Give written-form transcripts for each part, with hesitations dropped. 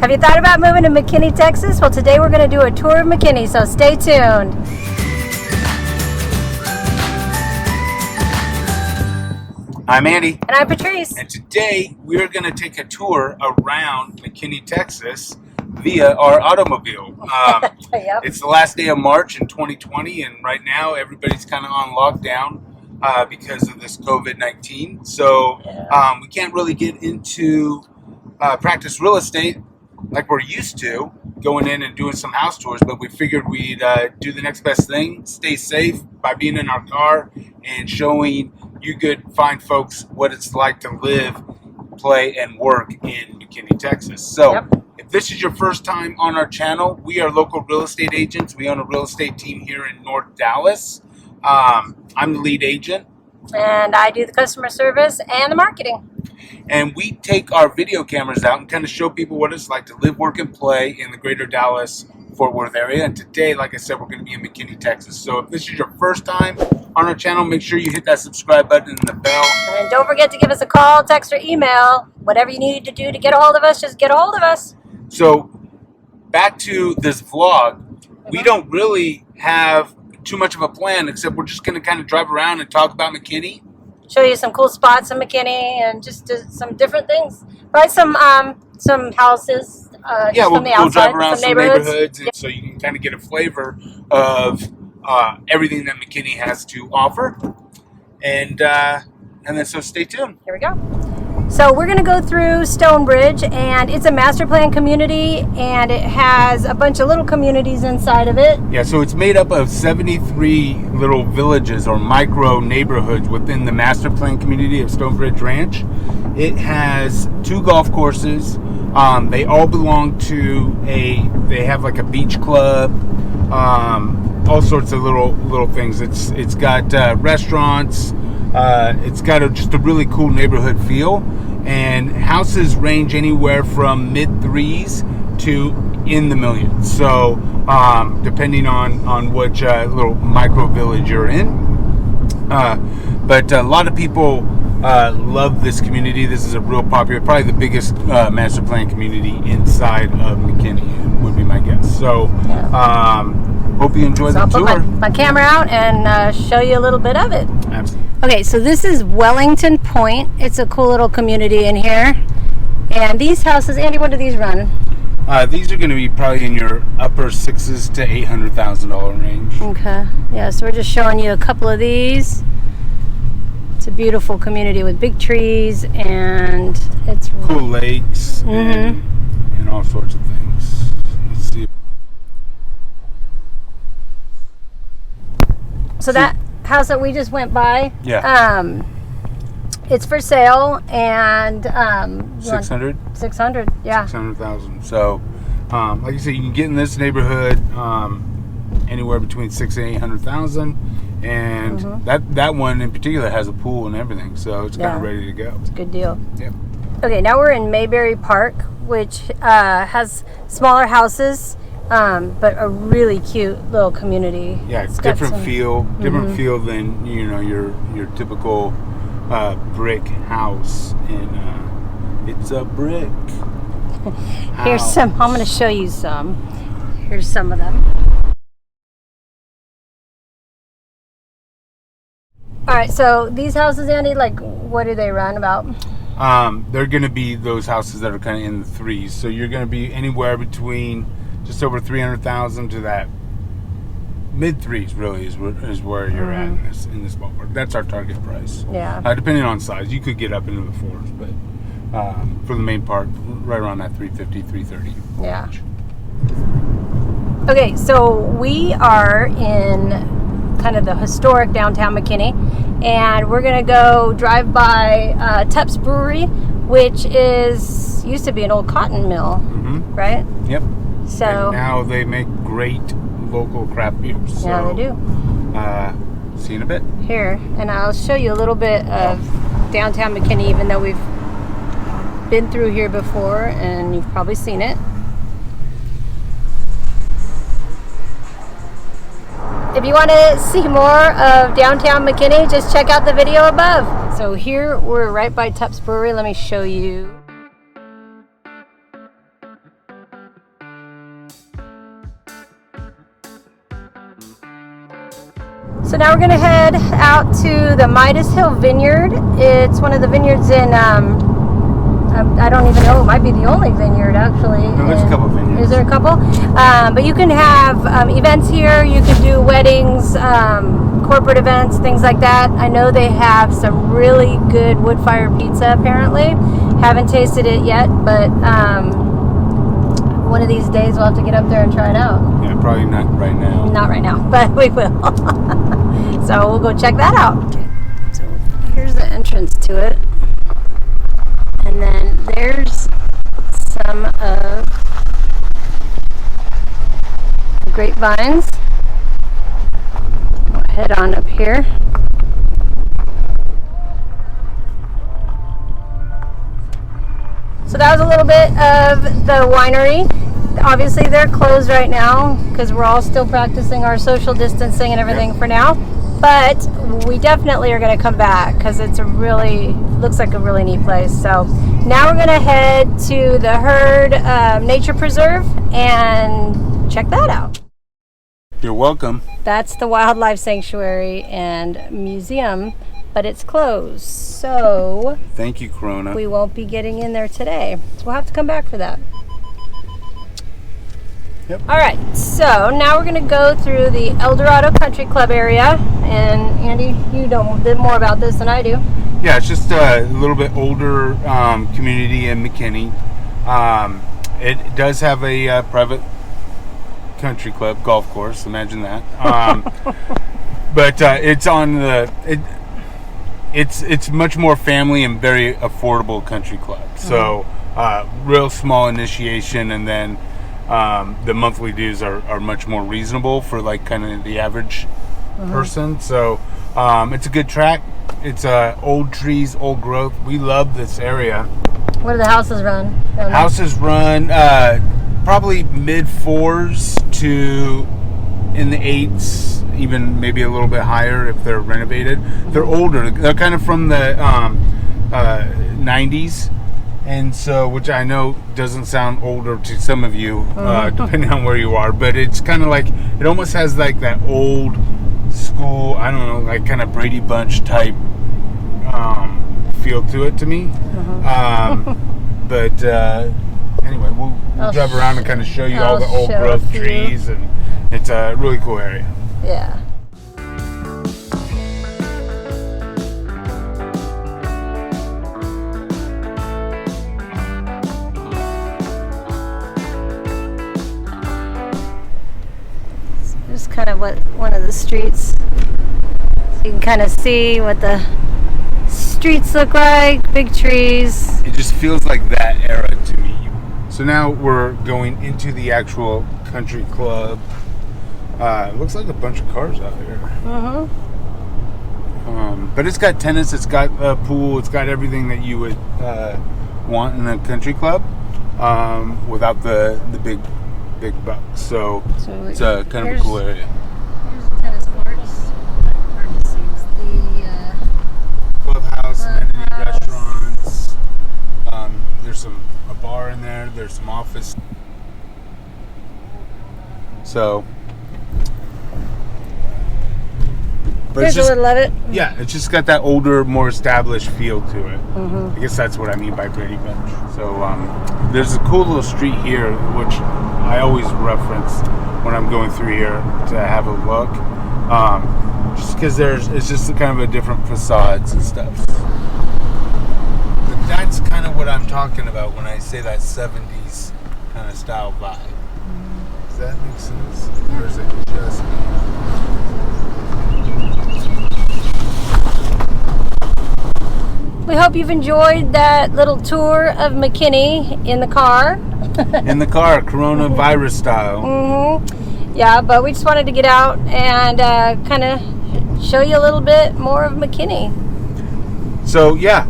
Have you thought about moving to McKinney, Texas? Well, today we're going to do a tour of McKinney, so stay tuned. I'm Andy. And I'm Patrice. And today we are going to take a tour around McKinney, Texas via our automobile. Yep. It's the last day of March in 2020, and right now everybody's kind of on lockdown because of this COVID-19. So we can't really get into practice real estate like we're used to, going in and doing some house tours, but we figured we'd do the next best thing, stay safe by being in our car and showing you good, fine folks what it's like to live, play, and work in McKinney, Texas. So if this is your first time on our channel, we are local real estate agents. We own a real estate team here in North Dallas. I'm the lead agent. And I do the customer service and the marketing. And we take our video cameras out and kind of show people what it's like to live, work, and play in the greater Dallas-Fort Worth area. And today, like I said, we're going to be in McKinney, Texas. So if this is your first time on our channel, make sure you hit that subscribe button and the bell. And don't forget to give us a call, text, or email. Whatever you need to do to get a hold of us, just get a hold of us. So back to this vlog, we don't really have too much of a plan, except we're just going to kind of drive around and talk about McKinney. Show you some cool spots in McKinney and just some different things. Probably some houses. We'll drive around some neighborhoods and so you can kind of get a flavor of everything that McKinney has to offer. And then so stay tuned. Here we go. So we're going to go through Stonebridge, and it's a master plan community, and it has a bunch of little communities inside of it. Yeah, so it's made up of 73 little villages or micro neighborhoods within the master plan community of Stonebridge Ranch. It has 2 golf courses. They all belong to they have like a beach club, all sorts of little things. It's got restaurants. It's got just a really cool neighborhood feel, and houses range anywhere from mid-threes to in the millions. So depending on which little micro village you're in. But a lot of people love this community. This is a real popular, probably the biggest master plan community inside of McKinney, would be my guess. So hope you enjoy the tour. I'll put my camera out and show you a little bit of it. Absolutely. Okay, so this is Wellington Point. It's a cool little community in here. And these houses, Andy, what do these run? These are going to be probably in your upper $600,000 to $800,000 range. Okay. Yeah, so we're just showing you a couple of these. It's a beautiful community with big trees, and it's cool lakes and all sorts of things. Let's see. So that house that we just went by, it's for sale, and 600, yeah, 600,000. So like I said, you can get in this neighborhood anywhere between 600,000 and 800,000, and that one in particular has a pool and everything, so it's kind of ready to go. It's a good deal. Yep. Okay, now we're in Mayberry Park, which has smaller houses, but a really cute little community. Yeah, it's different feel than your typical brick house, and it's a brick. Here's some. I'm going to show you some. Here's some of them. All right, so these houses, Andy, like, what do they run about? They're going to be those houses that are kind of in the threes. So you're going to be anywhere between just over 300,000 to that mid threes. Really is where you're at in this ballpark. That's our target price. Yeah. Depending on size, you could get up into the fours, but for the main part, right around that 350, 330. Yeah. Okay, so we are in kind of the historic downtown McKinney, and we're gonna go drive by Tupp's Brewery, which used to be an old cotton mill, right? Yep. So and now they make great local craft beer. So, yeah, they do. See you in a bit. Here, and I'll show you a little bit of downtown McKinney, even though we've been through here before and you've probably seen it. If you want to see more of downtown McKinney, just check out the video above. So here we're right by Tupp's Brewery. Let me show you. So now we're going to head out to the Midis Hill Vineyard. It's one of the vineyards in, I don't even know, it might be the only vineyard actually. No, there's a couple vineyards. Is there a couple? But you can have events here. You can do weddings, corporate events, things like that. I know they have some really good wood-fired pizza apparently. Haven't tasted it yet, but one of these days we'll have to get up there and try it out. Yeah, probably not right now. Not right now, but we will. So we'll go check that out. Okay. So here's the entrance to it. And then there's some of the grapevines. We'll head on up here. So that was a little bit of the winery. Obviously they're closed right now because we're all still practicing our social distancing and everything for now. But we definitely are going to come back because it's looks like a really neat place. So now we're going to head to the Herd Nature Preserve and check that out. You're welcome. That's the Wildlife Sanctuary and Museum, but it's closed. So thank you, Corona. We won't be getting in there today. So we'll have to come back for that. Yep. All right, so now we're going to go through the Eldorado Country Club area. And Andy, you know a bit more about this than I do. Yeah, it's just a little bit older community in McKinney. It does have a private country club, golf course, imagine that. But it's on the... It's much more family and very affordable country club. So real small initiation, and then the monthly dues are much more reasonable for like kind of the average person. So it's a good track. It's old trees, old growth. We love this area. What do the houses run? Houses run probably mid-4s to in the 8s, even maybe a little bit higher if they're renovated. They're older. They're kind of from the 90s. And so, which I know doesn't sound older to some of you, depending on where you are, but it's kind of like, it almost has like that old school, I don't know, like kind of Brady Bunch type feel to it to me. But anyway, we'll drive around and kind of show you all the old growth trees, and it's a really cool area. Yeah. Kind of one of the streets, so you can kind of see what the streets look like. Big trees. It just feels like that era to me. So now we're going into the actual country club. It looks like a bunch of cars out here. But it's got tennis, it's got a pool, it's got everything that you would want in a country club, without the big bucks. So it's kind of a cool area. Here's the tennis courts. Hard to see. It's the clubhouse, amenity restaurants. There's a bar in there. There's some office. So, but there's a little of it. Yeah, it's just got that older, more established feel to it. I guess that's what I mean by Brady Bunch. So there's a cool little street here, which I always reference when I'm going through here to have a look. Just because it's just kind of a different facades and stuff. But that's kind of what I'm talking about when I say that 70s kind of style vibe. Does that make sense? Or is it just... We hope you've enjoyed that little tour of McKinney in the car. In the car, coronavirus style. Yeah, but we just wanted to get out and kind of show you a little bit more of McKinney. So yeah,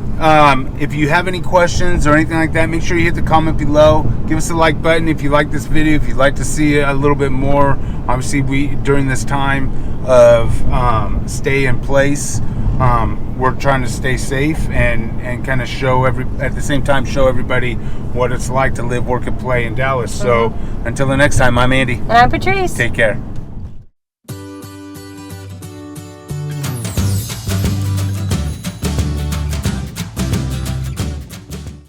if you have any questions or anything like that, make sure you hit the comment below. Give us a like button if you like this video, if you'd like to see a little bit more. Obviously, during this time of stay in place, we're trying to stay safe and kind of at the same time show everybody what it's like to live, work, and play in Dallas. So until the next time, I'm Andy. And I'm Patrice. Take care.